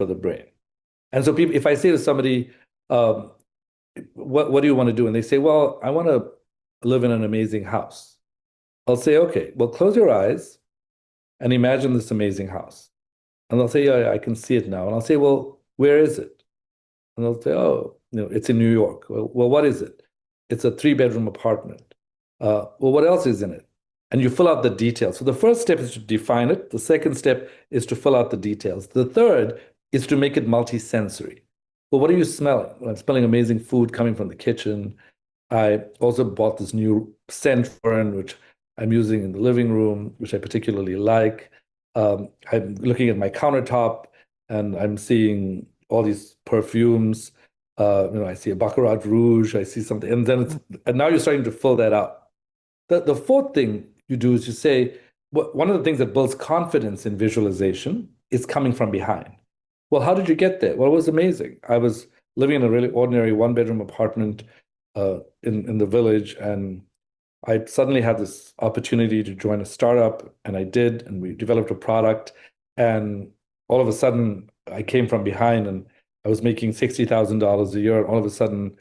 for the brain. And so people, if I say to somebody, um, what do you want to do? And they say, well, I want to live in an amazing house. I'll say, okay, well, close your eyes and imagine this amazing house. And they'll say, yeah, I can see it now. And I'll say, well, where is it? And they'll say, oh, it's in New York. Well, what is it? It's a three-bedroom apartment. Well, what else is in it? And you fill out the details. So the first step is to define it. The second step is to fill out the details. The third is to make it multi-sensory. Well, what are you smelling? Well, I'm smelling amazing food coming from the kitchen. I also bought this new scent fern, which I'm using in the living room, which I particularly like. I'm looking at my countertop and I'm seeing all these perfumes. I see a Baccarat Rouge, I see something, and now you're starting to fill that out. The fourth thing you do is you say, one of the things that builds confidence in visualization is coming from behind. Well, how did you get there? Well, it was amazing. I was living in a really ordinary one-bedroom apartment in the village, and I suddenly had this opportunity to join a startup, and I did, and we developed a product. And all of a sudden, I came from behind, and I was making $60,000 a year. And all of a sudden,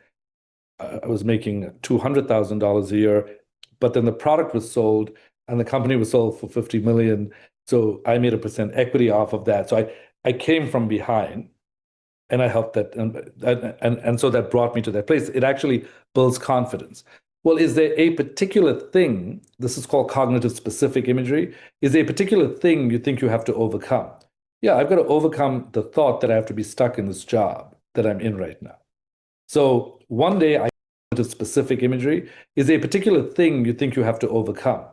I was making $200,000 a year. But then the product was sold, and the company was sold for 50 million. So I made a percent equity off of that. So I came from behind, and I helped that, and so that brought me to that place. It actually builds confidence. Well, is there a particular thing, this is called cognitive specific imagery, is there a particular thing you think you have to overcome? Yeah, I've got to overcome the thought that I have to be stuck in this job that I'm in right now. So one day I to specific imagery, is there a particular thing you think you have to overcome?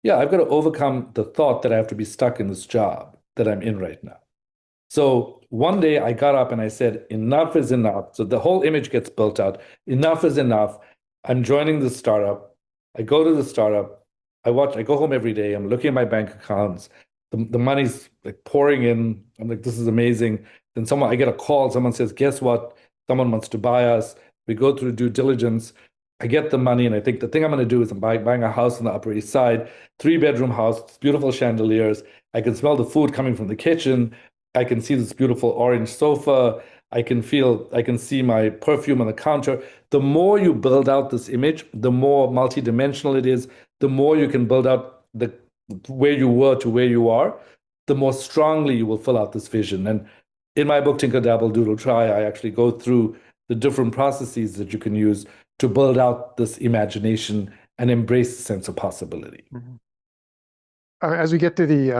Yeah, I've got to overcome the thought that I have to be stuck in this job that I'm in right now. So one day I got up and I said, enough is enough. So the whole image gets built out. Enough is enough. I'm joining the startup. I go to the startup. I go home every day. I'm looking at my bank accounts. The money's like pouring in. I'm like, this is amazing. Then I get a call. Someone says, guess what? Someone wants to buy us. We go through due diligence. I get the money, and I think the thing I'm going to do is I'm buying a house on the Upper East Side, three-bedroom house, beautiful chandeliers. I can smell the food coming from the kitchen. I can see this beautiful orange sofa. I can see my perfume on the counter. The more you build out this image, the more multidimensional it is, the more you can build out the where you were to where you are, the more strongly you will fill out this vision. And in my book, Tinker Dabble Doodle Try, I actually go through the different processes that you can use to build out this imagination and embrace the sense of possibility. As we get to the